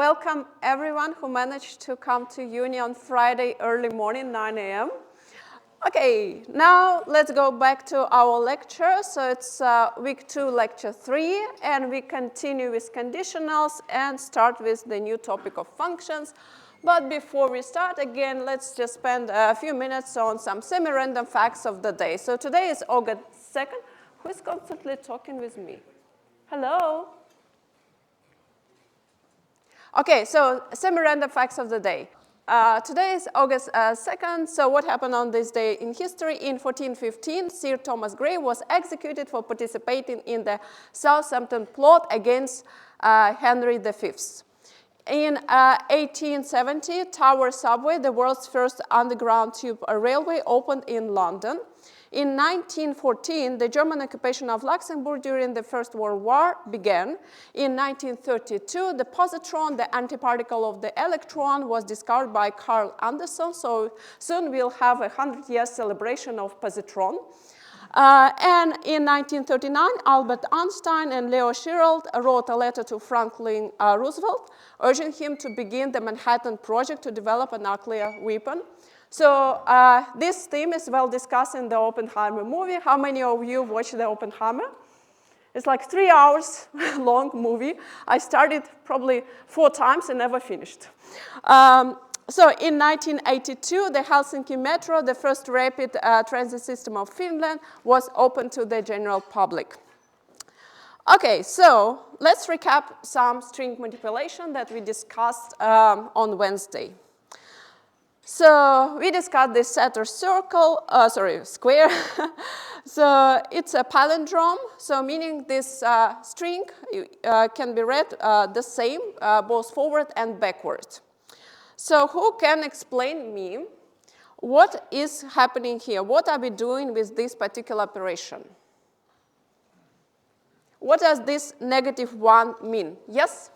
welcome everyone who managed to come to uni on Friday early morning, 9 a.m. Okay, now let's go back to our lecture. So it's week 2, lecture 3, and we continue with conditionals and start with the new topic of functions. But before we start, again, let's just spend a few minutes on some semi-random facts of the day. So today is August 2nd. Who is constantly talking with me? Hello? Okay, so semi-random facts of the day. Today is August 2nd, so what happened on this day in history? In 1415, Sir Thomas Grey was executed for participating in the Southampton plot against Henry V. In 1870, Tower Subway, the world's first underground tube railway, opened in London. In 1914, the German occupation of Luxembourg during the First World War began. In 1932, the positron, the antiparticle of the electron, was discovered by Carl Anderson. So soon we'll have a 100-year celebration of positron. And in 1939, Albert Einstein and Leo Szilard wrote a letter to Franklin Roosevelt, urging him to begin the Manhattan Project to develop a nuclear weapon. So this theme is well discussed in the Oppenheimer movie. How many of you watched the Oppenheimer? It's like 3 hours long movie. I started probably 4 times and never finished. So in 1982, the Helsinki Metro, the first rapid transit system of Finland, was open to the general public. Okay, so let's recap some string manipulation that we discussed on Wednesday. So we discussed this setter square. So it's a palindrome, so meaning this string can be read the same, both forward and backward. So who can explain me what is happening here? What are we doing with this particular operation? What does this -1 mean? Yes?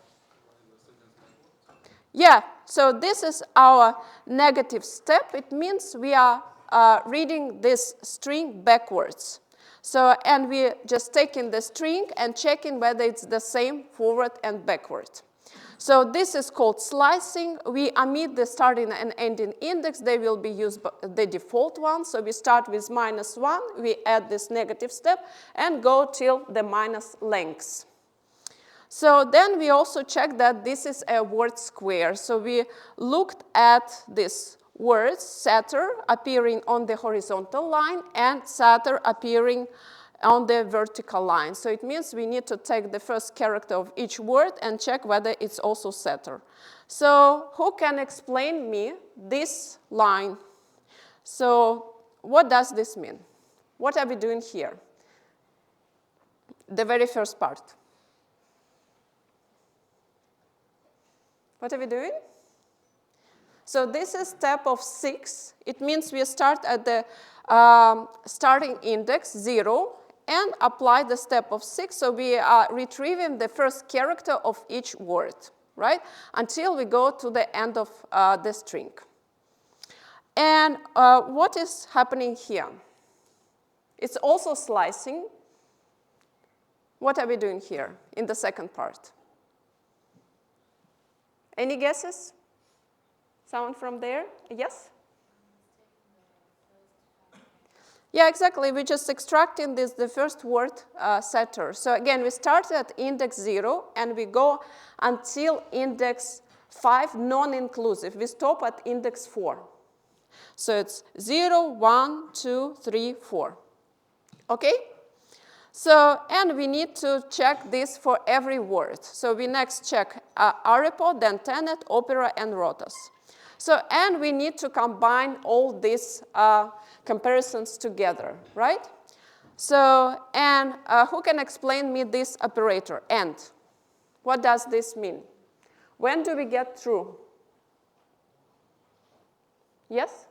Yeah, so this is our negative step. It means we are reading this string backwards. So, and we're just taking the string and checking whether it's the same forward and backward. So this is called slicing. We omit the starting and ending index. They will be used the default one. So we start with -1. We add this negative step and go till the minus lengths. So then we also check that this is a word square. So we looked at this word, setter, appearing on the horizontal line and setter appearing on the vertical line. So it means we need to take the first character of each word and check whether it's also setter. So who can explain me this line? So what does this mean? What are we doing here? The very first part. What are we doing? So this is step of 6. It means we start at the starting index 0 and apply the step of 6. So we are retrieving the first character of each word, right? Until we go to the end of the string. And what is happening here? It's also slicing. What are we doing here in the second part? Any guesses? Someone from there? Yes? Yeah, exactly. We're just extracting the first word setter. So again, we start at index 0 and we go until index 5, non-inclusive. We stop at index 4. So it's 0, 1, 2, 3, 4. Okay? So, and we need to check this for every word. So we next check Arepo, then Tenet, Opera, and Rotas. So, and we need to combine all these comparisons together, right? So, and who can explain me this operator, AND? What does this mean? When do we get through? Yes?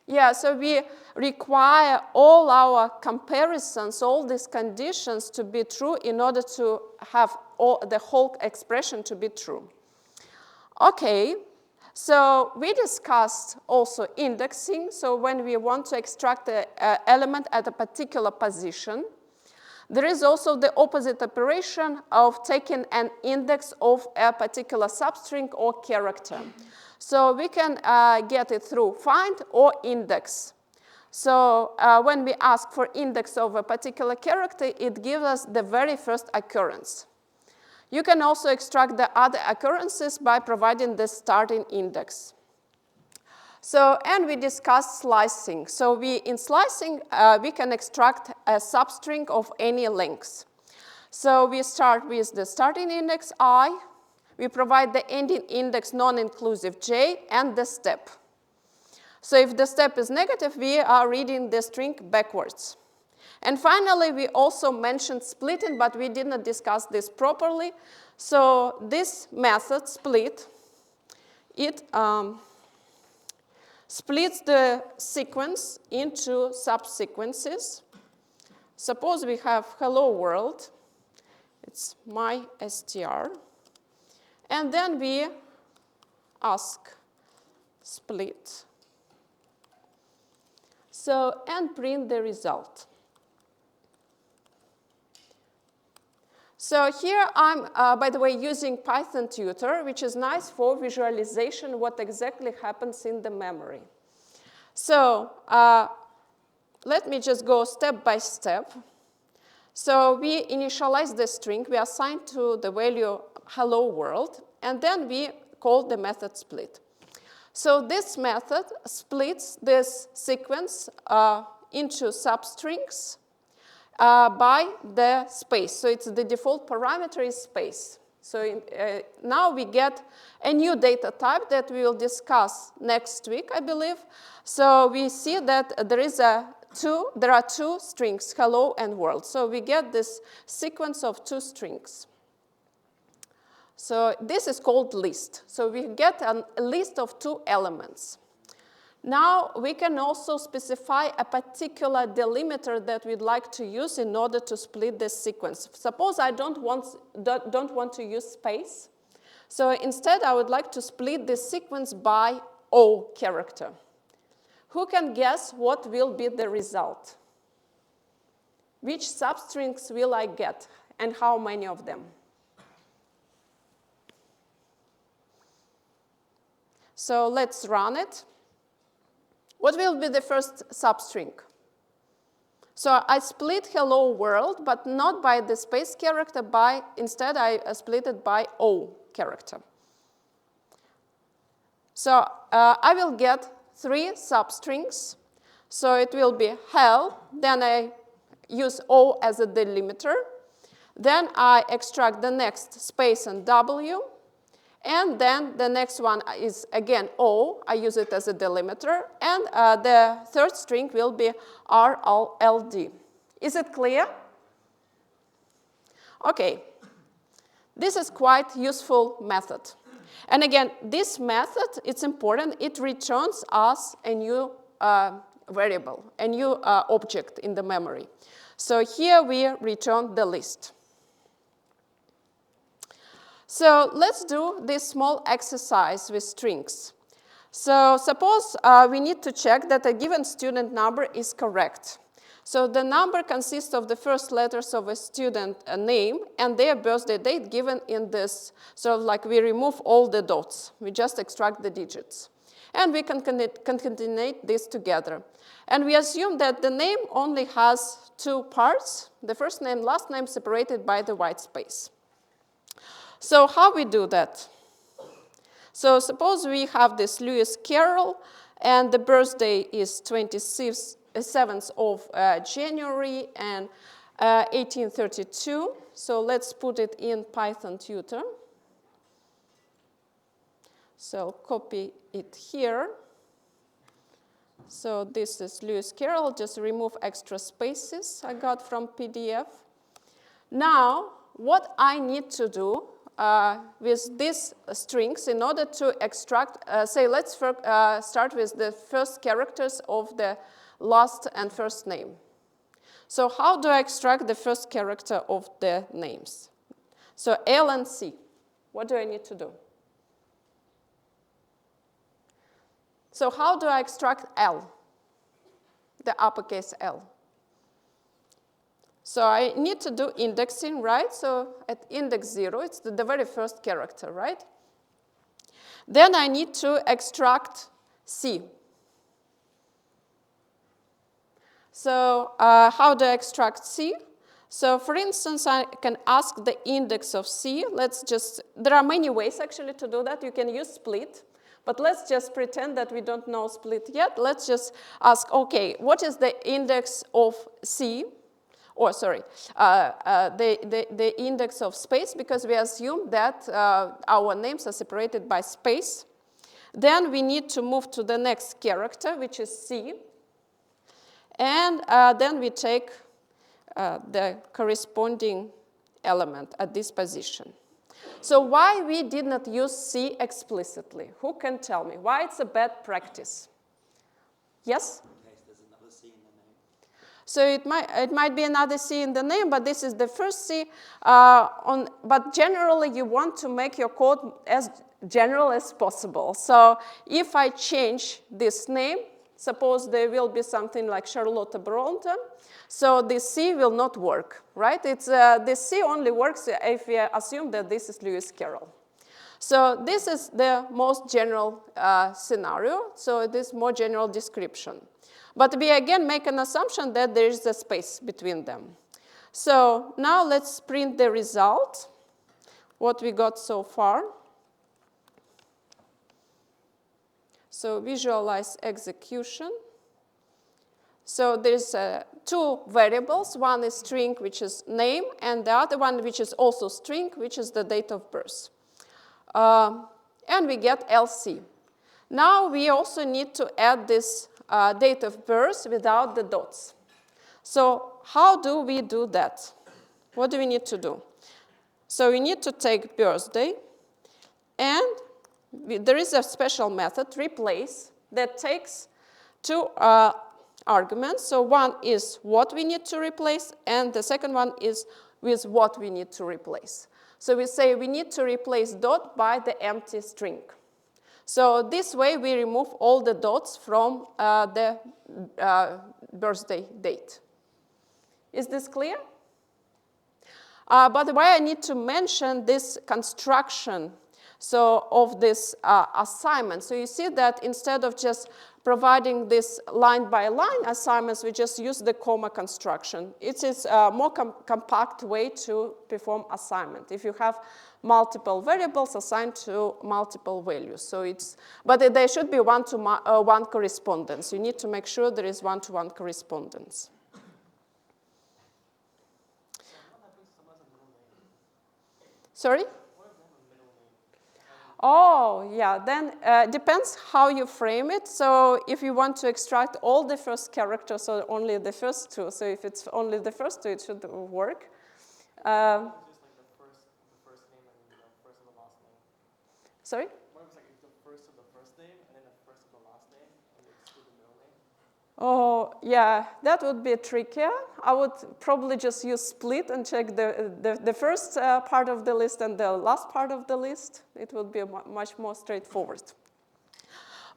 Yeah, so we require all our comparisons, all these conditions to be true in order to have the whole expression to be true. Okay, so we discussed also indexing. So when we want to extract an element at a particular position, There is also the opposite operation of taking an index of a particular substring or character. So we can get it through find or index. So when we ask for index of a particular character, it gives us the very first occurrence. You can also extract the other occurrences by providing the starting index. So, and we discussed slicing. So in slicing, we can extract a substring of any length. So we start with the starting index I. We provide the ending index non-inclusive j and the step. So if the step is negative, we are reading the string backwards. And finally, we also mentioned splitting, but we did not discuss this properly. So this method, split, it splits the sequence into subsequences. Suppose we have hello world. It's my str. And then we ask split. So, and print the result. So here I'm, by the way, using Python tutor, which is nice for visualization what exactly happens in the memory. So let me just go step by step. So we initialize the string. We assign to the value hello world. And then we call the method split. So this method splits this sequence into substrings by the space. So it's the default parameter is space. So now we get a new data type that we will discuss next week, I believe. So we see that there are two strings, hello and world. So we get this sequence of two strings. So this is called list. So we get a list of two elements. Now we can also specify a particular delimiter that we'd like to use in order to split this sequence. Suppose I don't want to use space. So instead I would like to split this sequence by O character. Who can guess what will be the result? Which substrings will I get and how many of them? So let's run it. What will be the first substring? So I split hello world, but not by the space character, instead I split it by O character. So I will get three substrings. So it will be hell, then I use O as a delimiter. Then I extract the next space and W. And then the next one is, again, O. I use it as a delimiter. And the third string will be RLD. Is it clear? OK. This is quite useful method. And again, this method, it's important. It returns us a new variable, a new object in the memory. So here we return the list. So let's do this small exercise with strings. So suppose we need to check that a given student number is correct. So the number consists of the first letters of a student name and their birthday date given in this. So like we remove all the dots. We just extract the digits. And we can concatenate this together. And we assume that the name only has two parts, the first name, last name, separated by the white space. So how we do that? So suppose we have this Lewis Carroll, and the birthday is 27th of January and 1832. So let's put it in Python tutor. So copy it here. So this is Lewis Carroll. Just remove extra spaces I got from PDF. Now, what I need to do with these strings in order to extract, let's start with the first characters of the last and first name. So how do I extract the first character of the names? So L and C. What do I need to do? So how do I extract L, the uppercase L? So I need to do indexing, right? So at index 0, it's the very first character, right? Then I need to extract C. So how do I extract C? So for instance, I can ask the index of C. There are many ways actually to do that. You can use split, but let's just pretend that we don't know split yet. Let's just ask, okay, what is the index of C? Or sorry, the index of space, because we assume that our names are separated by space. Then we need to move to the next character, which is C. And then we take the corresponding element at this position. So why we did not use C explicitly? Who can tell me? Why it's a bad practice? Yes? In case there's another C in the name. So it might be another C in the name, but this is the first C. But generally, you want to make your code as general as possible. So if I change this name, suppose there will be something like Charlotte Bronte, so this C will not work, right? This C only works if we assume that this is Lewis Carroll. So this is the most general scenario, so this more general description. But we again make an assumption that there is a space between them. So now let's print the result, what we got so far. So visualize execution. So there's two variables. One is string, which is name, and the other one, which is also string, which is the date of birth. And we get LC. Now we also need to add this date of birth without the dots. So how do we do that? What do we need to do? So we need to take birthday, and there is a special method, replace, that takes two arguments. So one is what we need to replace, and the second one is with what we need to replace. So we say we need to replace dot by the empty string. So this way we remove all the dots from the birthday date. Is this clear? By the way, I need to mention this construction of this assignment. So you see that instead of just providing this line-by-line assignments, we just use the comma construction. It is a more compact way to perform assignment. If you have multiple variables assigned to multiple values. But there should be one-to-one correspondence. You need to make sure there is one-to-one correspondence. Sorry? Oh, yeah, then depends how you frame it. So if you want to extract all the first characters or only the first two, so if it's only the first two, it should work. Just like the first name and the first of the last name. Sorry? What if it's like the first of the first name and then the first of the last name and you exclude the middle name? Oh, yeah, that would be trickier. I would probably just use split and check the first part of the list and the last part of the list. It would be much more straightforward.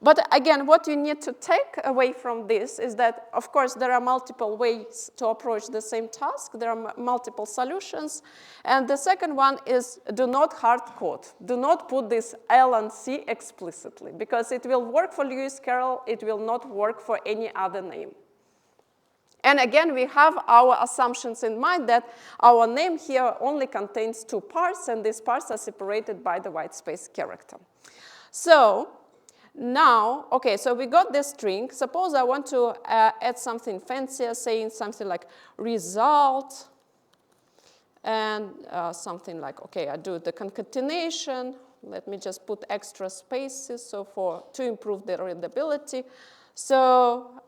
But again, what you need to take away from this is that, of course, there are multiple ways to approach the same task. There are multiple solutions. And the second one is do not hard code. Do not put this L and C explicitly, because it will work for Lewis Carroll. It will not work for any other name. And again, we have our assumptions in mind that our name here only contains two parts, and these parts are separated by the white space character. So now, okay, so we got this string. Suppose I want to add something fancier, saying something like result, and something like, okay, I do the concatenation. Let me just put extra spaces to improve the readability. So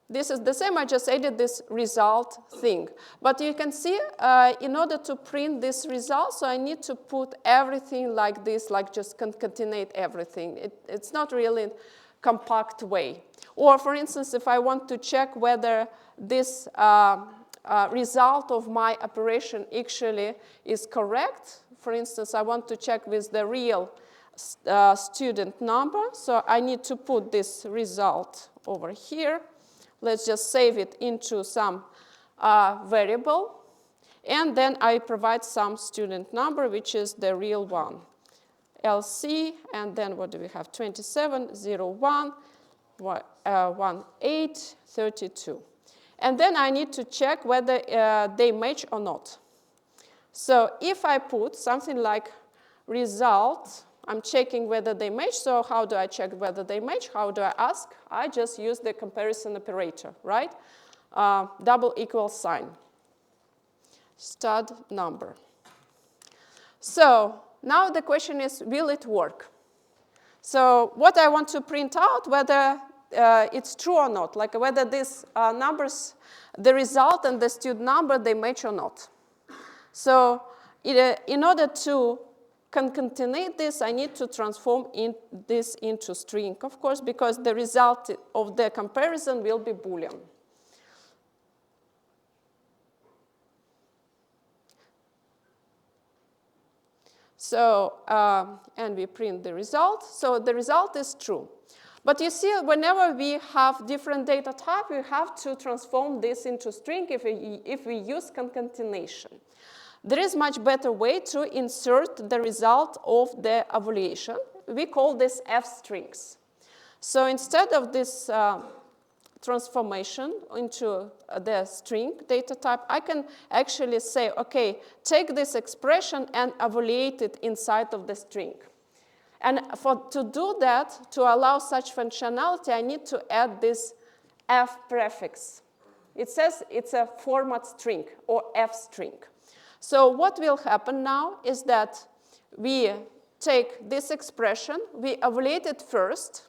this is the same. I just added this result thing. But you can see, in order to print this result, so I need to put everything like this, like just concatenate everything. It's not really a compact way. Or, for instance, if I want to check whether this result of my operation actually is correct, for instance, I want to check with the real student number. So I need to put this result over here. Let's just save it into some variable, and then I provide some student number, which is the real one. LC, and then what do we have? 2701 1832. And then I need to check whether they match or not. So if I put something like result, I'm checking whether they match. So how do I check whether they match? How do I ask? I just use the comparison operator, right? Double equal sign. Stud number. So now the question is, will it work? So what I want to print out, whether it's true or not, like whether these numbers, the result and the student number, they match or not. So in order to concatenate this, I need to transform this into string, of course, because the result of the comparison will be Boolean. So, and we print the result. So the result is true. But you see, whenever we have different data type, we have to transform this into string if we use concatenation. There is much better way to insert the result of the evaluation. We call this f-strings. So instead of this transformation into the string data type, I can actually say, okay, take this expression and evaluate it inside of the string. And to do that, to allow such functionality, I need to add this f prefix. It says it's a format string or f string. So what will happen now is that we take this expression, we evaluate it first,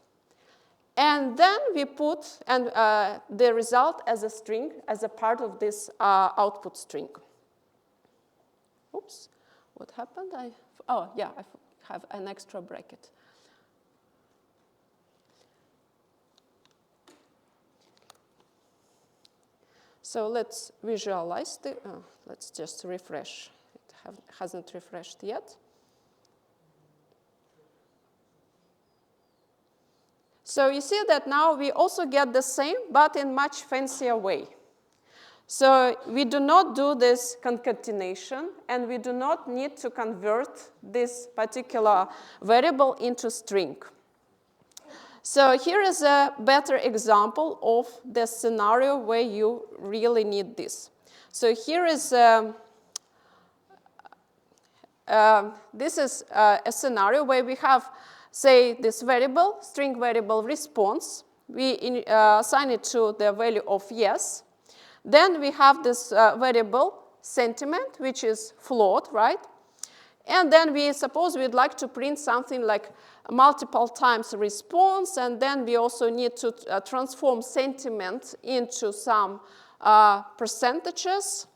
and then we put the result as a string, as a part of this output string. Oops, what happened? Oh, yeah, I have an extra bracket. So let's visualize let's just refresh. It hasn't refreshed yet. So you see that now we also get the same, but in much fancier way. So we do not do this concatenation, and we do not need to convert this particular variable into string. So here is a better example of the scenario where you really need this. So here is this is a scenario where we have, say, this variable, string variable response. We assign it to the value of yes. Then we have this variable sentiment, which is float, right? And then we suppose we'd like to print something like multiple times response, and then we also need to transform sentiment into some percentages,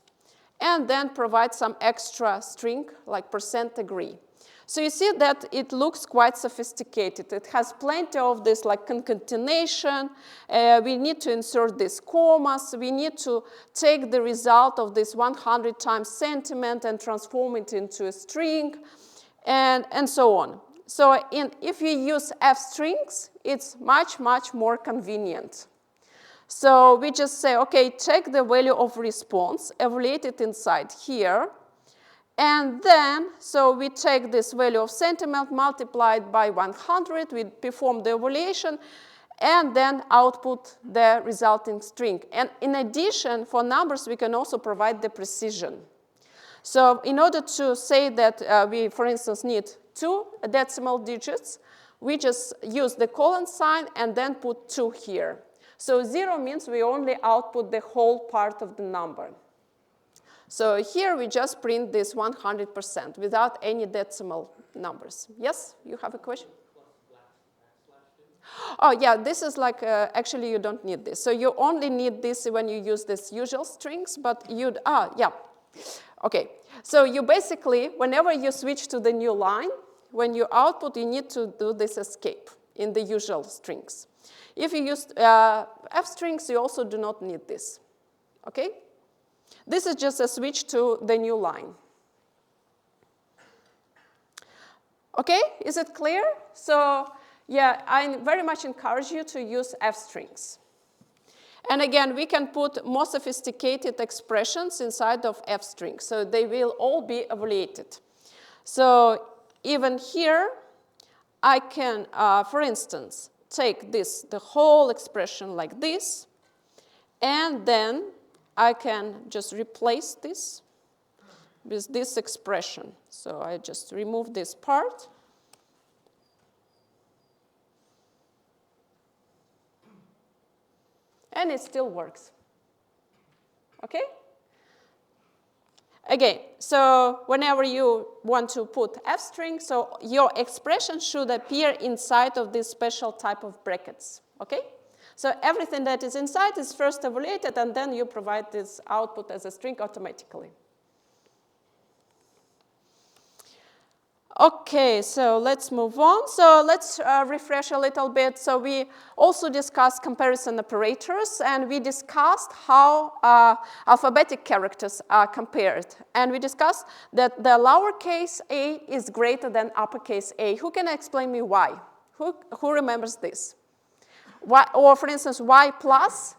and then provide some extra string like %agree. So you see that it looks quite sophisticated. It has plenty of this like concatenation. We need to insert these commas. We need to take the result of this 100 times sentiment and transform it into a string, and so on. So if you use f-strings, it's much, much more convenient. So we just say, okay, take the value of response, evaluate it inside here. And then, so we take this value of sentiment multiplied by 100, we perform the evaluation, and then output the resulting string. And in addition, for numbers, we can also provide the precision. So in order to say that we, for instance, need 2 decimal digits, we just use the colon sign and then put 2 here. So 0 means we only output the whole part of the number. So here we just print this 100% without any decimal numbers. Yes, you have a question? Oh, yeah, this is like, actually you don't need this. So you only need this when you use these usual strings, but you'd, yeah. Okay, so you basically, whenever you switch to the new line, when you output, you need to do this escape in the usual strings. If you use f-strings, you also do not need this, okay? This is just a switch to the new line. Okay, is it clear? So yeah, I very much encourage you to use f-strings. And again, we can put more sophisticated expressions inside of f string, so they will all be evaluated. So even here, I can, for instance, take this, the whole expression like this, and then I can just replace this with this expression. So I just remove this part. And it still works. Okay? Again, so whenever you want to put f string, so your expression should appear inside of this special type of brackets. Okay? So everything that is inside is first evaluated, and then you provide this output as a string automatically. Okay, so let's move on. So let's refresh a little bit. So we also discussed comparison operators, and we discussed how alphabetic characters are compared. And we discussed that the lowercase a is greater than uppercase A. Who can explain me why? Who remembers this? Why, or for instance, y plus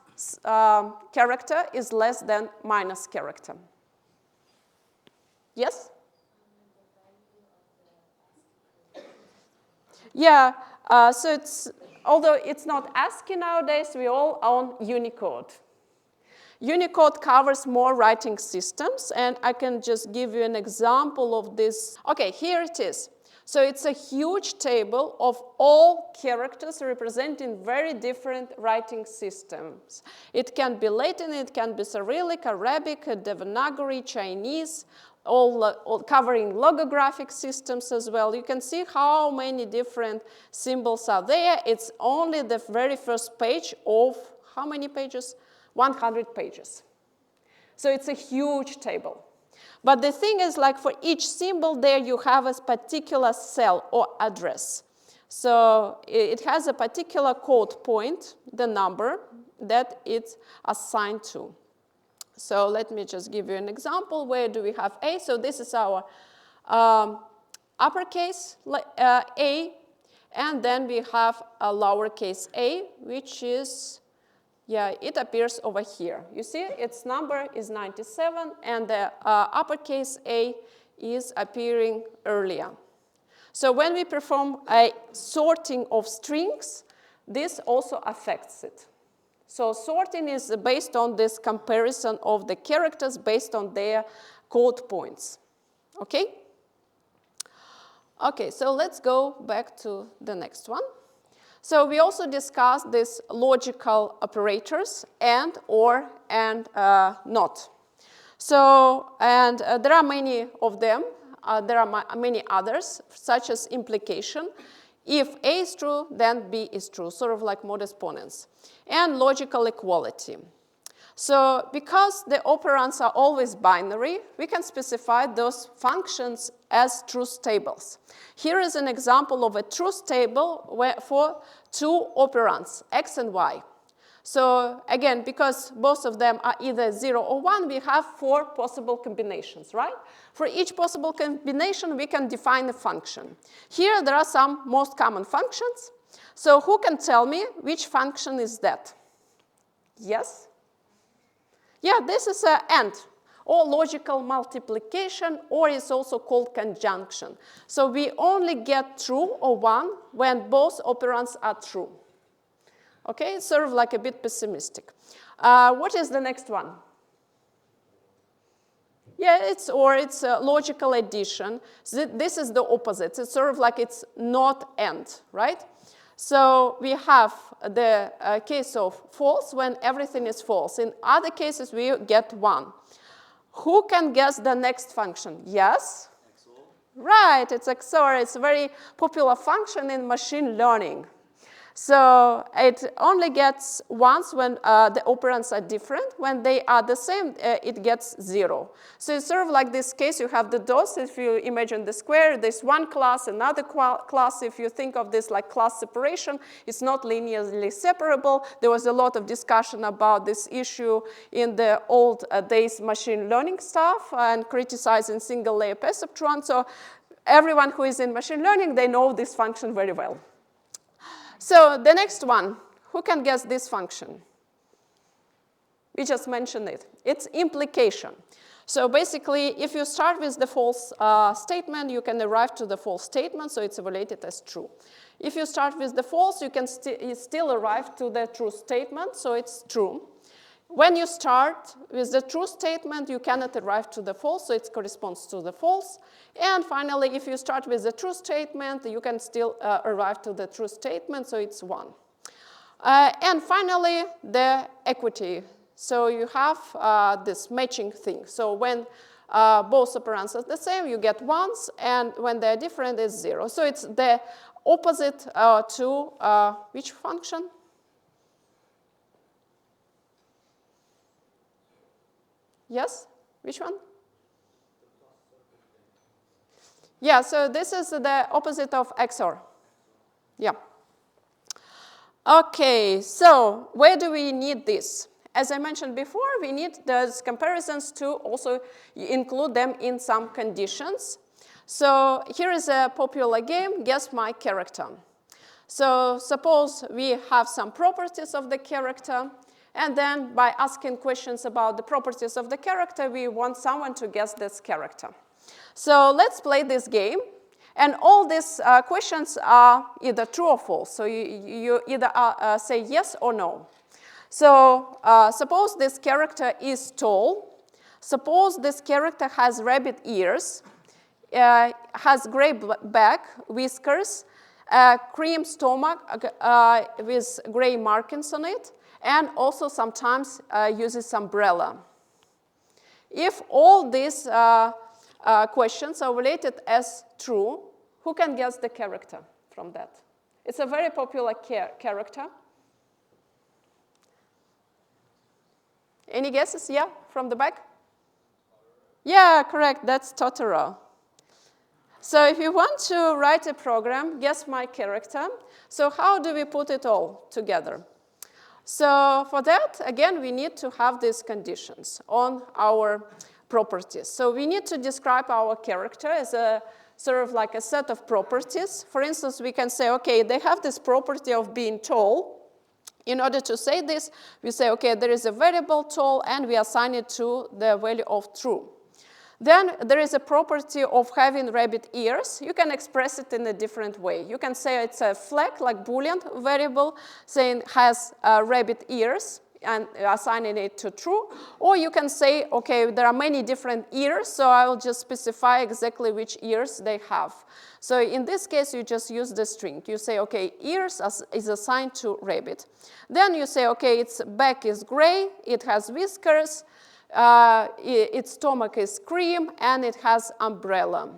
character is less than minus character. Yes? Yeah, so although it's not ASCII nowadays, we all own Unicode. Unicode covers more writing systems, and I can just give you an example of this. Okay, here it is. So it's a huge table of all characters representing very different writing systems. It can be Latin, it can be Cyrillic, Arabic, Devanagari, Chinese, all covering logographic systems as well. You can see how many different symbols are there. It's only the very first page of how many pages? 100 pages. So it's a huge table. But the thing is, like for each symbol there, you have a particular cell or address. So it has a particular code point, the number that it's assigned to. So let me just give you an example. Where do we have A? So this is our uppercase A, and then we have a lowercase a, which is, yeah, it appears over here. You see, its number is 97, and the uppercase A is appearing earlier. So when we perform a sorting of strings, this also affects it. So sorting is based on this comparison of the characters based on their code points. Okay? Okay, so let's go back to the next one. So we also discussed these logical operators and, or, and not. So, and there are many of them. There are many others, such as implication. If A is true, then B is true, sort of like modus ponens. And logical equality. So because the operands are always binary, we can specify those functions as truth tables. Here is an example of a truth table for two operands, x and y. So again, because both of them are either 0 or 1, we have 4 possible combinations, right? For each possible combination, we can define a function. Here, there are some most common functions. So who can tell me which function is that? Yes? Yeah, this is an AND, or logical multiplication, or it's also called conjunction. So we only get true or 1 when both operands are true. Okay, it's sort of like a bit pessimistic. What is the next one? Yeah, it's a logical addition. This is the opposite. It's sort of like it's not and, right? So we have the case of false when everything is false. In other cases, we get 1. Who can guess the next function? Yes? XOR. Right, it's XOR. It's a very popular function in machine learning. So it only gets once when the operands are different. When they are the same, it gets 0. So it's sort of like this case. You have the DOS. If you imagine the square, there's one class, another class. If you think of this like class separation, it's not linearly separable. There was a lot of discussion about this issue in the old days machine learning stuff and criticizing single layer perceptron. So everyone who is in machine learning, they know this function very well. So the next one, who can guess this function? We just mentioned it. It's implication. So basically, if you start with the false statement, you can arrive to the false statement, so it's evaluated as true. If you start with the false, you can still arrive to the true statement, so it's true. When you start with the true statement, you cannot arrive to the false, so it corresponds to the false. And finally, if you start with the true statement, you can still arrive to the true statement, so it's 1. And finally, the equity. So you have this matching thing. So when both operands are the same, you get 1s, and when they're different, it's 0. So it's the opposite to which function? Yes? Which one? Yeah, so this is the opposite of XOR. Yeah. Okay, so where do we need this? As I mentioned before, we need those comparisons to also include them in some conditions. So here is a popular game, guess my character. So suppose we have some properties of the character, and then by asking questions about the properties of the character, we want someone to guess this character. So let's play this game. And all these questions are either true or false. So you either say yes or no. So suppose this character is tall. Suppose this character has rabbit ears, has gray back, whiskers, cream stomach with gray markings on it, and also sometimes uses umbrella. If all these questions are related as true, who can guess the character from that? It's a very popular character. Any guesses? Yeah, from the back? Yeah, correct, that's Totoro. So if you want to write a program, guess my character, so how do we put it all together? So for that, again, we need to have these conditions on our properties. So we need to describe our character as a sort of like a set of properties. For instance, we can say, okay, they have this property of being tall. In order to say this, we say, okay, there is a variable tall, and we assign it to the value of true. Then there is a property of having rabbit ears. You can express it in a different way. You can say it's a flag, like Boolean variable, saying has rabbit ears, and assigning it to true. Or you can say, okay, there are many different ears, so I will just specify exactly which ears they have. So in this case, you just use the string. You say, okay, ears is assigned to rabbit. Then you say, okay, its back is gray, it has whiskers, its stomach is cream, and it has umbrella.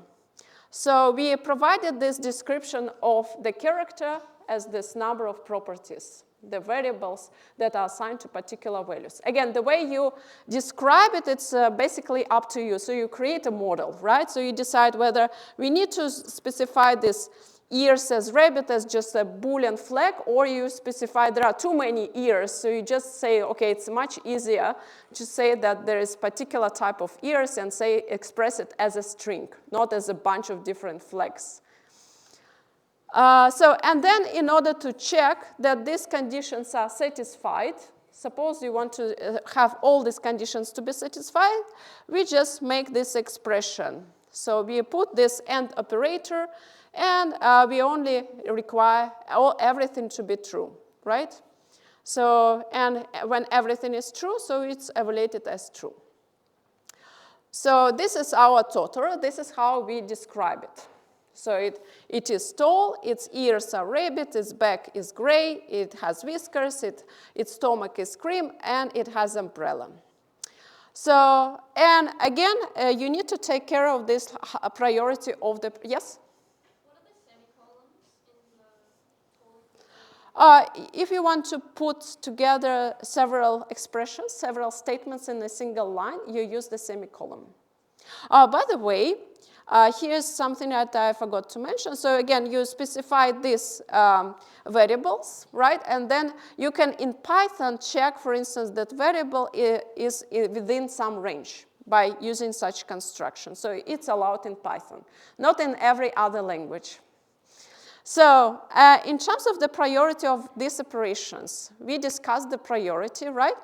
So we provided this description of the character as this number of properties, the variables that are assigned to particular values. Again, the way you describe it, it's basically up to you. So you create a model, right? So you decide whether we need to specify this ears as rabbit as just a Boolean flag, or you specify there are too many ears. So you just say, okay, it's much easier to say that there is particular type of ears and say express it as a string, not as a bunch of different flags. And then in order to check that these conditions are satisfied, suppose you want to have all these conditions to be satisfied, we just make this expression. So we put this AND operator, and we only require everything to be true, right? So, and when everything is true, so it's evaluated as true. So this is our Totoro. This is how we describe it. So it is tall, its ears are rabbit, its back is gray, it has whiskers, its stomach is cream, and it has umbrella. So, and again, you need to take care of this priority of the, yes? What are the semicolons in the If you want to put together several expressions, several statements in a single line, you use the semicolon. By the way, here's something that I forgot to mention. So again, you specify these variables, right? And then you can, in Python, check, for instance, that variable is within some range by using such construction. So it's allowed in Python, not in every other language. So in terms of the priority of these operations, we discussed the priority, right?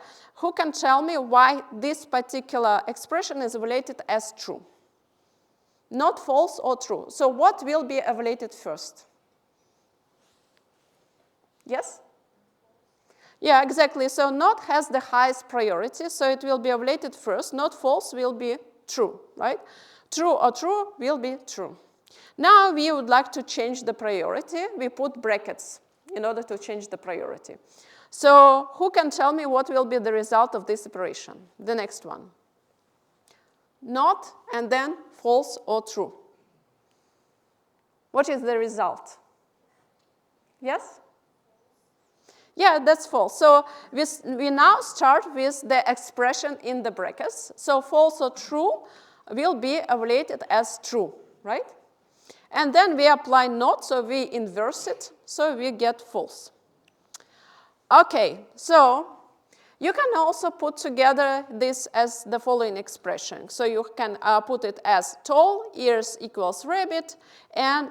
Who can tell me why this particular expression is evaluated as true? Not false or true. So what will be evaluated first? Yes? Yeah, exactly. So not has the highest priority, so it will be evaluated first. Not false will be true, right? True or true will be true. Now we would like to change the priority. We put brackets in order to change the priority. So who can tell me what will be the result of this operation? The next one. Not, and then false or true. What is the result? Yes? Yeah, that's false. So we now start with the expression in the brackets. So false or true will be evaluated as true, right? And then we apply not, so we inverse it, so we get false. Okay, so you can also put together this as the following expression. So you can put it as tall, ears equals rabbit, and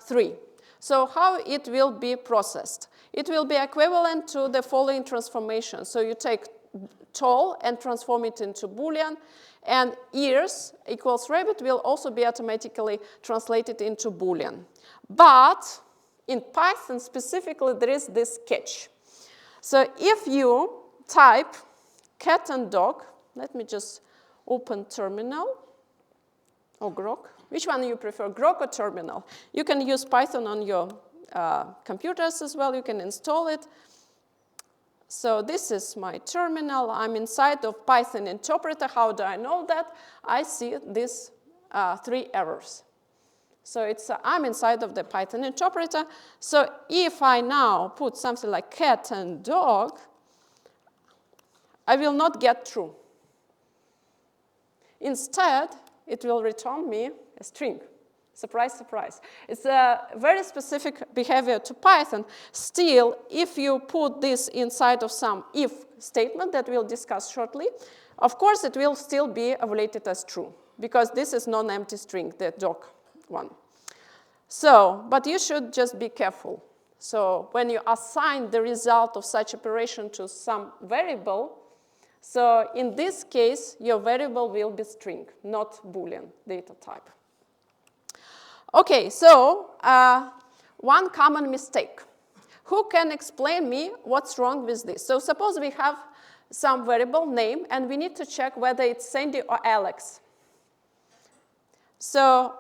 3. So how it will be processed? It will be equivalent to the following transformation. So you take tall and transform it into Boolean, and ears equals rabbit will also be automatically translated into Boolean. But in Python specifically, there is this catch. So if you type cat and dog, let me just open terminal, or grok. Which one do you prefer, grok or terminal? You can use Python on your computers as well. You can install it. So this is my terminal. I'm inside of Python interpreter. How do I know that? I see these 3 errors. So I'm inside of the Python interpreter. So if I now put something like cat and dog, I will not get true. Instead, it will return me a string. Surprise, surprise. It's a very specific behavior to Python. Still, if you put this inside of some if statement that we'll discuss shortly, of course it will still be evaluated as true, because this is non-empty string, the dog one. So, but you should just be careful. So when you assign the result of such operation to some variable, so in this case, your variable will be string, not Boolean data type. Okay, so one common mistake. Who can explain me what's wrong with this? So suppose we have some variable name, and we need to check whether it's Sandy or Alex. So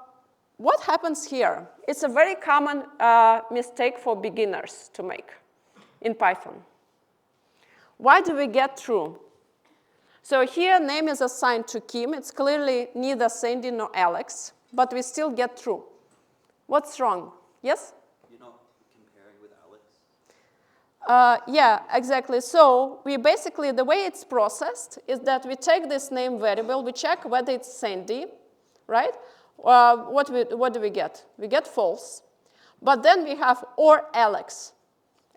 what happens here? It's a very common mistake for beginners to make in Python. Why do we get true? So here name is assigned to Kim. It's clearly neither Sandy nor Alex, but we still get true. What's wrong? Yes? You're not comparing with Alex? Yeah, exactly. So we basically, the way it's processed is that we take this name variable, we check whether it's Sandy, right? What do we get? We get false. But then we have or Alex.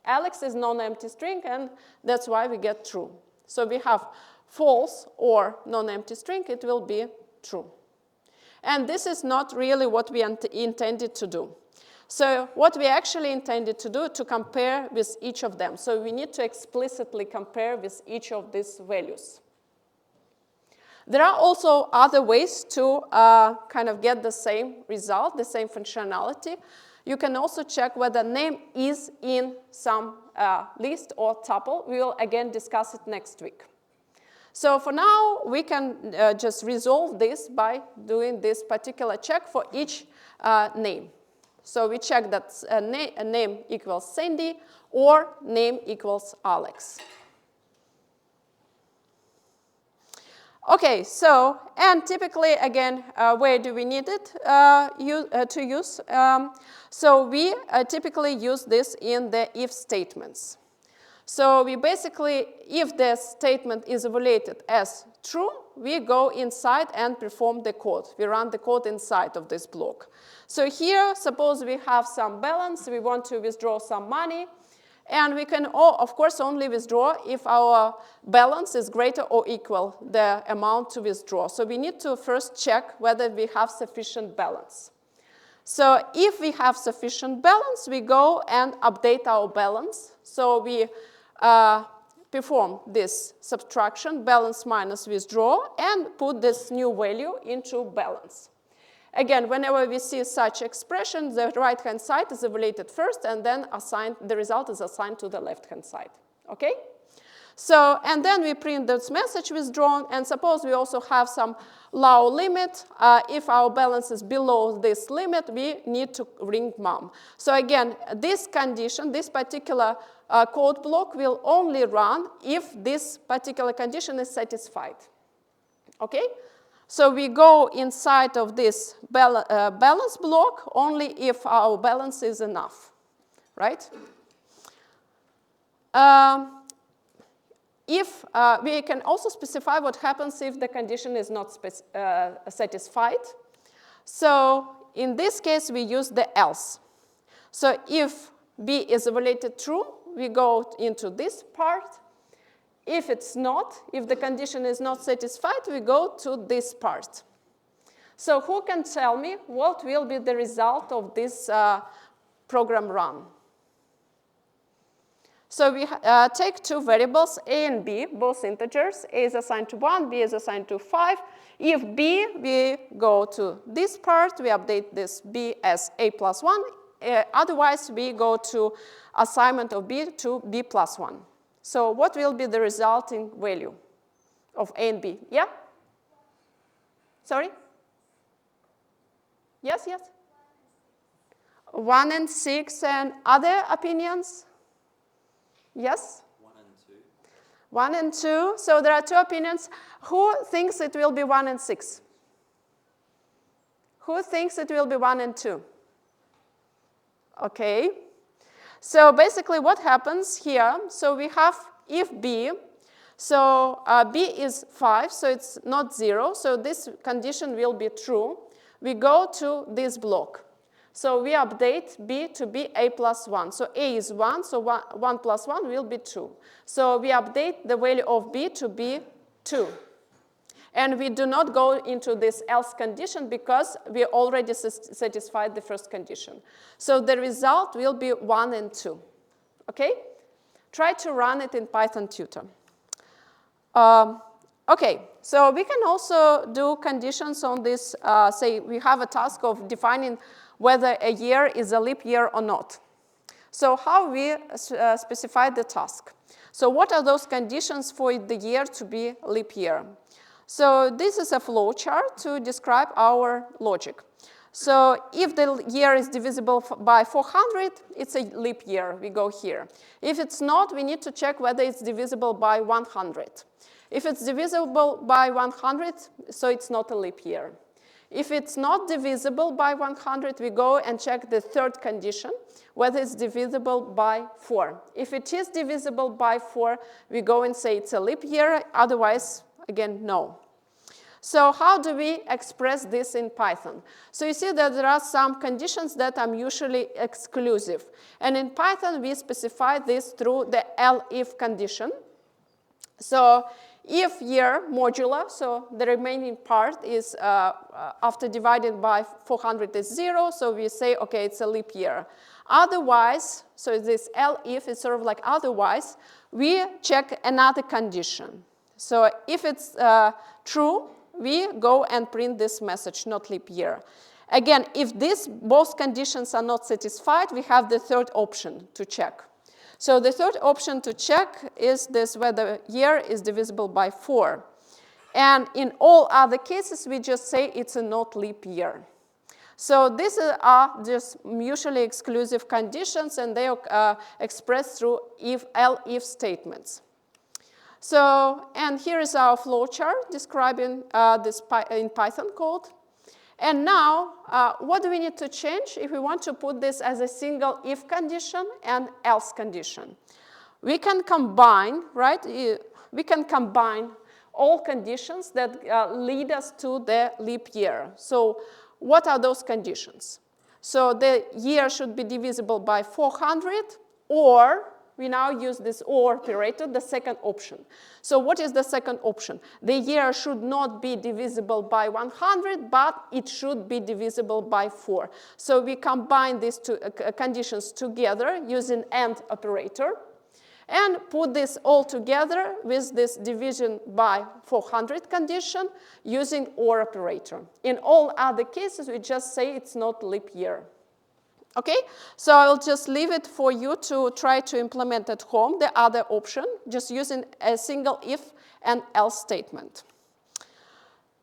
Alex is non-empty string, and that's why we get true. So we have false or non-empty string, it will be true. And this is not really what we intended to do. So what we actually intended to do, to compare with each of them. So we need to explicitly compare with each of these values. There are also other ways to kind of get the same result, the same functionality. You can also check whether name is in some list or tuple. We will again discuss it next week. So for now, we can just resolve this by doing this particular check for each name. So we check that a name equals Sandy or name equals Alex. Okay, so, and typically, again, where do we need it to use? So we typically use this in the if statements. So we basically, if the statement is evaluated as true, we go inside and perform the code. We run the code inside of this block. So here, suppose we have some balance, we want to withdraw some money, and we can, of course, only withdraw if our balance is greater or equal the amount to withdraw. So we need to first check whether we have sufficient balance. So if we have sufficient balance, we go and update our balance. So we perform this subtraction, balance minus withdraw, and put this new value into balance. Again, whenever we see such expression, the right-hand side is evaluated first, and then the result is assigned to the left-hand side. Okay? So, and then we print this message withdrawn, and suppose we also have some low limit. If our balance is below this limit, we need to ring mom. So again, this condition, this particular code block will only run if this particular condition is satisfied. Okay? So we go inside of this balance block only if our balance is enough, right? If we can also specify what happens if the condition is not satisfied. So in this case, we use the else. So if B is evaluated true, we go into this part. If it's not, if the condition is not satisfied, we go to this part. So who can tell me what will be the result of this program run? So we take two variables, A and B, both integers. A is assigned to 1, B is assigned to 5. If B, we go to this part, we update this B as A plus 1. Otherwise, we go to assignment of B to B plus 1. So what will be the resulting value of A and B? Yeah? Sorry? Yes, yes? 1 and 6 and other opinions? Yes? 1 and 2. 1 and 2. So there are two opinions. Who thinks it will be 1 and 6? Who thinks it will be 1 and 2? Okay. So basically what happens here, so we have if B, so B is 5, so it's not 0, so this condition will be true. We go to this block. So we update B to be A plus 1. So A is 1, so 1 plus 1 will be 2. So we update the value of B to be 2. And we do not go into this else condition because we already satisfied the first condition. So the result will be 1 and 2. Okay? Try to run it in Python tutor. Okay, so we can also do conditions on this. Say we have a task of defining whether a year is a leap year or not. So how we specify the task? So what are those conditions for the year to be leap year? So this is a flow chart to describe our logic. So if the year is divisible by 400, it's a leap year. We go here. If it's not, we need to check whether it's divisible by 100. If it's divisible by 100, so it's not a leap year. If it's not divisible by 100, we go and check the third condition, whether it's divisible by 4. If it is divisible by 4, we go and say it's a leap year. Otherwise, again, no. So how do we express this in Python? So you see that there are some conditions that are mutually exclusive. And in Python, we specify this through the elif condition. So if year modular, so the remaining part is after divided by 400 is 0, so we say, okay, it's a leap year. Otherwise, so this elif is sort of like otherwise, we check another condition. So if it's true, we go and print this message, not leap year. Again, if both conditions are not satisfied, we have the third option to check. So the third option to check is this, whether year is divisible by 4. And in all other cases, we just say it's a not leap year. So these are just mutually exclusive conditions, and they are expressed through elif statements. So, and here is our flowchart describing this in Python code. And now, what do we need to change if we want to put this as a single if condition and else condition? We can combine, right? We can combine all conditions that lead us to the leap year. So what are those conditions? So the year should be divisible by 400, or we now use this OR operator, the second option. So what is the second option? The year should not be divisible by 100, but it should be divisible by 4. So we combine these two conditions together using AND operator and put this all together with this division by 400 condition using OR operator. In all other cases, we just say it's not leap year. Okay, so I'll just leave it for you to try to implement at home the other option, just using a single if and else statement.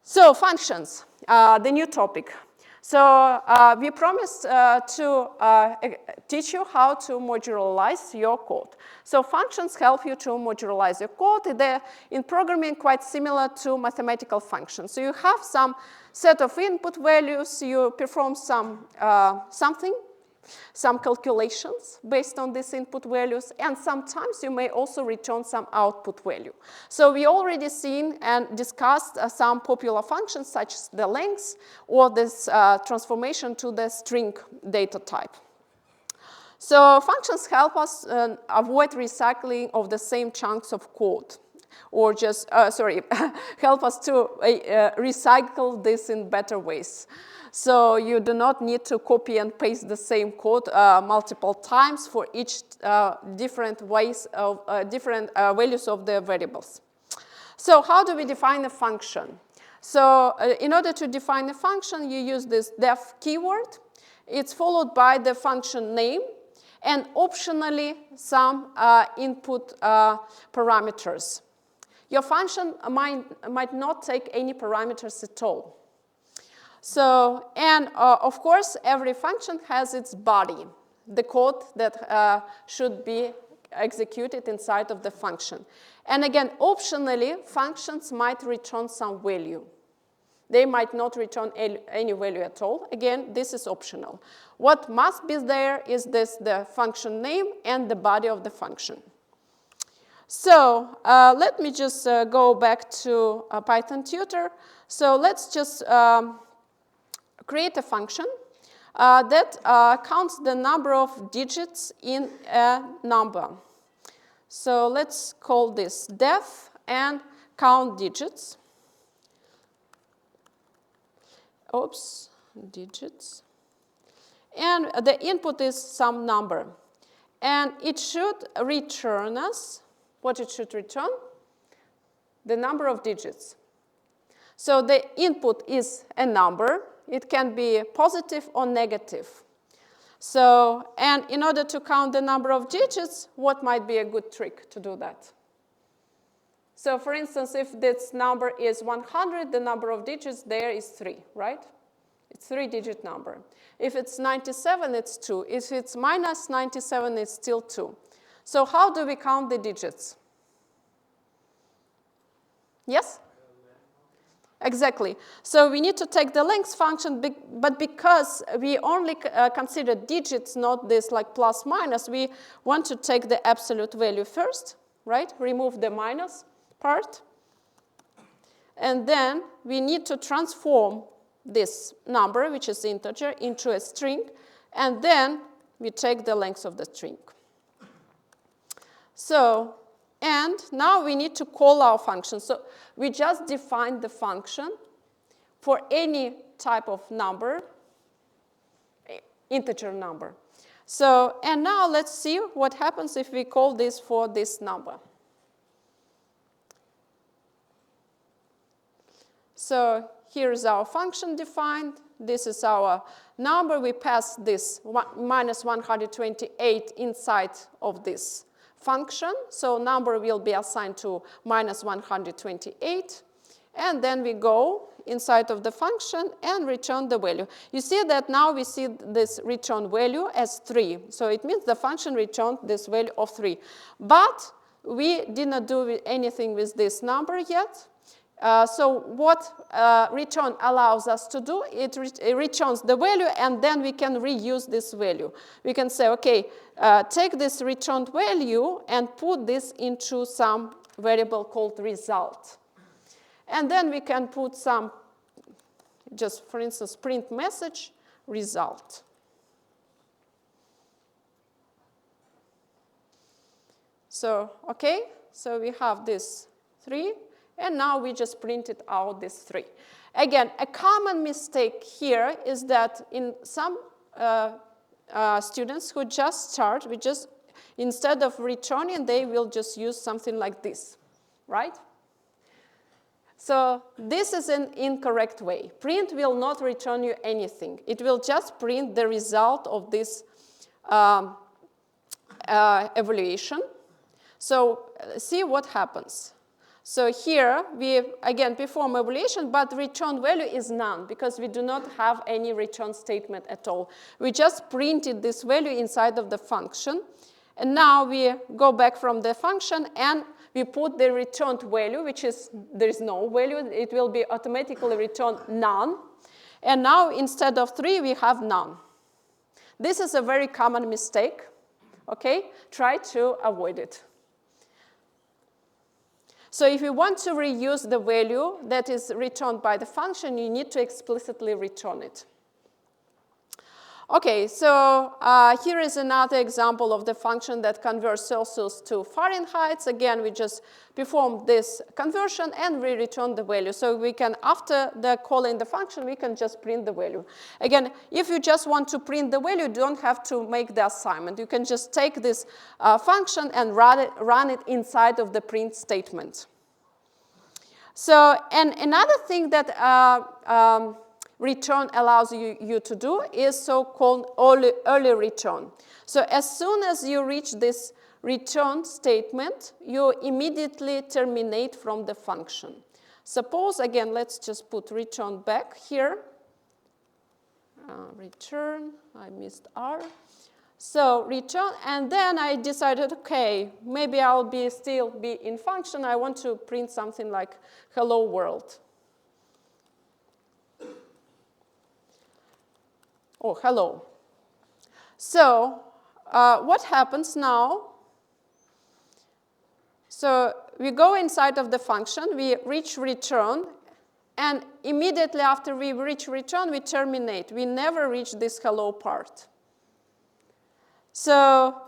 So functions, the new topic. So we promised to teach you how to modularize your code. So functions help you to modularize your code. They're in programming quite similar to mathematical functions. So you have some set of input values, you perform some calculations based on these input values, and sometimes you may also return some output value. So we already seen and discussed some popular functions such as the length or this transformation to the string data type. So functions help us avoid recycling of the same chunks of code, or just, help us to recycle this in better ways. So you do not need to copy and paste the same code multiple times for each different ways of different values of the variables. So how do we define a function? So in order to define a function, you use this def keyword. It's followed by the function name and optionally some input parameters. Your function might not take any parameters at all. So, and of course, every function has its body, the code that should be executed inside of the function. And again, optionally, functions might return some value. They might not return any value at all. Again, this is optional. What must be there is the function name and the body of the function. So let me just go back to Python tutor. So let's just create a function that counts the number of digits in a number. So let's call this def and count digits. Oops, digits. And the input is some number. And it should return us, what it should return? The number of digits. So the input is a number. It can be positive or negative. So, and in order to count the number of digits, what might be a good trick to do that? So for instance, if this number is 100, the number of digits there is 3, right? It's a 3-digit number. If it's 97, it's 2. If it's minus 97, it's still 2. So how do we count the digits? Yes? Exactly. So we need to take the length function, but because we only consider digits, not this like plus minus, we want to take the absolute value first, right? Remove the minus part. And then we need to transform this number, which is integer, into a string, and then we take the length of the string. So, and now we need to call our function. So we just define the function for any type of number, integer number. So, and now let's see what happens if we call this for this number. So here's our function defined. This is our number. We pass this minus 128 inside of this function. So number will be assigned to minus 128. And then we go inside of the function and return the value. You see that now we see this return value as 3. So it means the function returned this value of 3. But we did not do anything with this number yet. So what return allows us to do, it returns the value, and then we can reuse this value. We can say, okay, take this returned value and put this into some variable called result. And then we can put some, just for instance, print message result. So, okay, so we have this 3, and now we just printed out this 3. Again, a common mistake here is that in some students who just start, instead of returning, they will just use something like this, right? So this is an incorrect way. Print will not return you anything. It will just print the result of this evaluation. So see what happens. So here we, again, perform evaluation, but return value is none because we do not have any return statement at all. We just printed this value inside of the function. And now we go back from the function and we put the returned value, which is, there is no value. It will be automatically returned none. And now instead of 3, we have none. This is a very common mistake. Okay? Try to avoid it. So if you want to reuse the value that is returned by the function, you need to explicitly return it. Okay, so here is another example of the function that converts Celsius to Fahrenheit. Again, we just perform this conversion and we return the value. So we can, after the calling the function, we can just print the value. Again, if you just want to print the value, you don't have to make the assignment. You can just take this function and run it inside of the print statement. So, and another thing that return allows you to do is so-called early return. So as soon as you reach this return statement, you immediately terminate from the function. Suppose, again, let's just put return back here. Return, I missed R. So return, and then I decided, okay, maybe I'll still be in function. I want to print something like hello world. Oh, hello. So what happens now? So we go inside of the function, we reach return, and immediately after we reach return, we terminate. We never reach this hello part. So,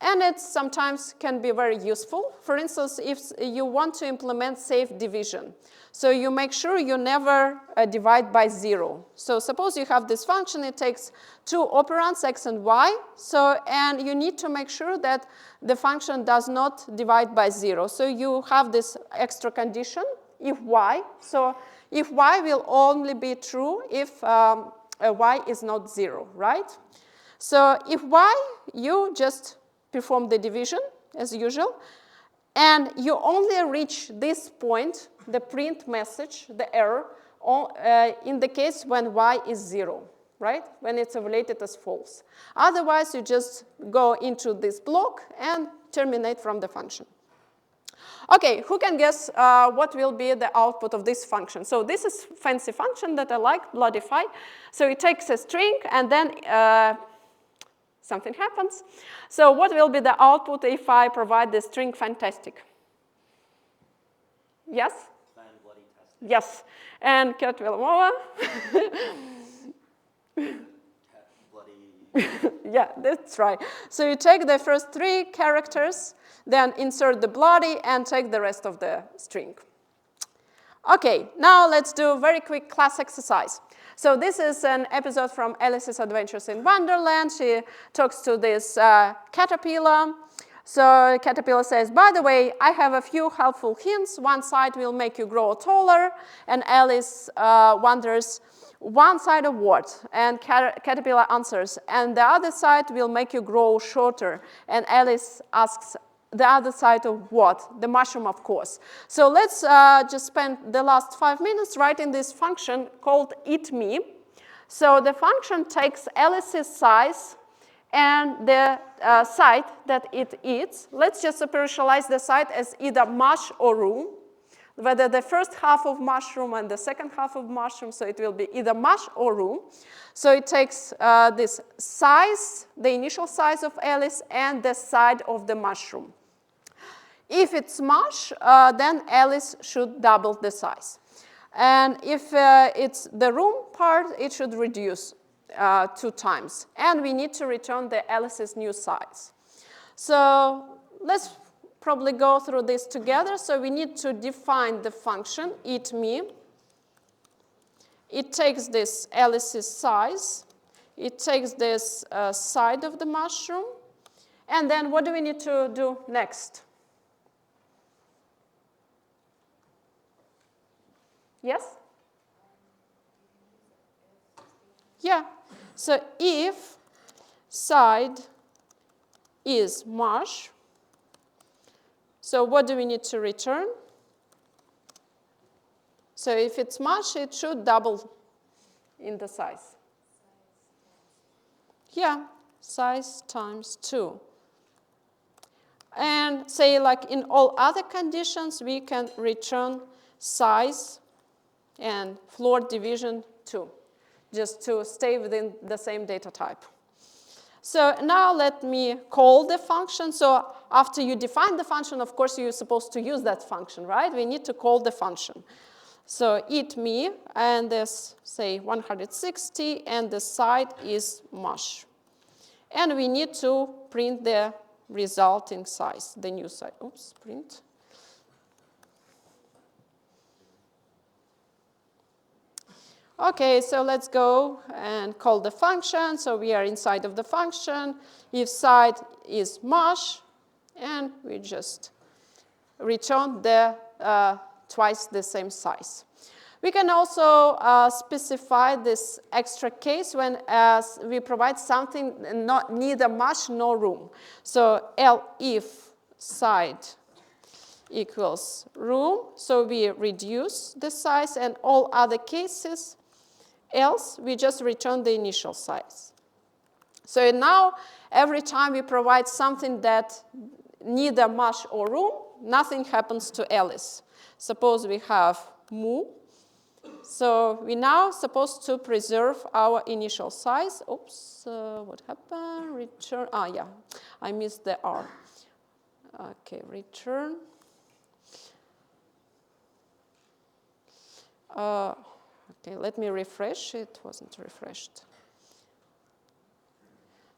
and it sometimes can be very useful. For instance, if you want to implement safe division, so you make sure you never divide by 0. So suppose you have this function, it takes 2 operands, x and y, and you need to make sure that the function does not divide by 0. So you have this extra condition, if y. So if y will only be true if y is not 0, right? So if y, you just perform the division as usual, and you only reach this point, the print message, the error, in the case when y is 0, right? When it's evaluated as false. Otherwise, you just go into this block and terminate from the function. Okay, who can guess what will be the output of this function? So this is a fancy function that I like, bloodify. So it takes a string and then something happens. So what will be the output if I provide the string fantastic? Yes? Bloody testing. Yes. And cat Villamova? Bloody. Yeah, that's right. So you take the first 3 characters, then insert the bloody, and take the rest of the string. Okay, now let's do a very quick class exercise. So this is an episode from Alice's Adventures in Wonderland. She talks to this caterpillar. So caterpillar says, by the way, I have a few helpful hints. One side will make you grow taller. And Alice wonders, one side of what? And caterpillar answers, and the other side will make you grow shorter. And Alice asks, the other side of what? The mushroom, of course. So let's just spend the last 5 minutes writing this function called eatMe. So the function takes Alice's size and the site that it eats. Let's just operationalize the site as either mush or room, whether the first half of mushroom and the second half of mushroom, so it will be either mush or room. So it takes this size, the initial size of Alice, and the side of the mushroom. If it's mush, then Alice should double the size. And if it's the room part, it should reduce 2 times. And we need to return the Alice's new size. So let's probably go through this together. So we need to define the function eat me. It takes this Alice's size. It takes this side of the mushroom. And then what do we need to do next? Yes? Yeah. So if side is mush, so what do we need to return? So if it's mush, it should double in the size. Yeah, size times 2. And say like in all other conditions, we can return size and floor division 2, just to stay within the same data type. So now let me call the function. So after you define the function, of course, you're supposed to use that function, right? We need to call the function. So eat me, and this, say, 160, and the side is mush. And we need to print the resulting size, the new size. Oops, print. Okay, so let's go and call the function. So we are inside of the function. If side is mush, and we just return the twice the same size. We can also specify this extra case when we provide something neither mush nor room. So if side equals room, so we reduce the size, and all other cases else, we just return the initial size. So now, every time we provide something that neither mush or room, nothing happens to Alice. Suppose we have mu. So we're now supposed to preserve our initial size. Oops, what happened? Return, yeah, I missed the R. Okay, return. Okay, let me refresh. It wasn't refreshed.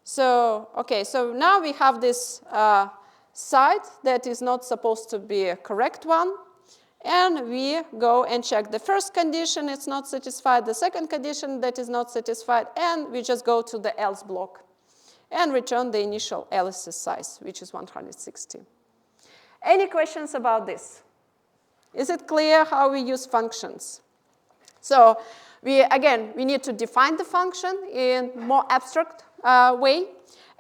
So, okay, so now we have this side that is not supposed to be a correct one. And we go and check the first condition, it's not satisfied, the second condition that is not satisfied, and we just go to the else block and return the initial Alice's size, which is 160. Any questions about this? Is it clear how we use functions? So again, we need to define the function in more abstract way.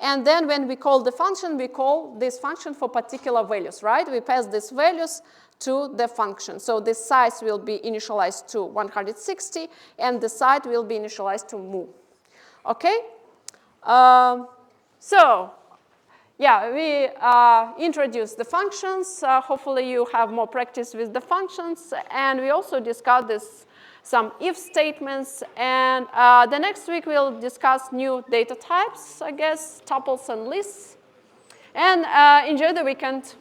And then when we call the function, we call this function for particular values, right? We pass these values to the function. So this size will be initialized to 160, and the side will be initialized to mu. Okay? So yeah, we introduced the functions. Hopefully you have more practice with the functions. And we also discussed some if statements. And the next week we'll discuss new data types, I guess, tuples and lists. And enjoy the weekend.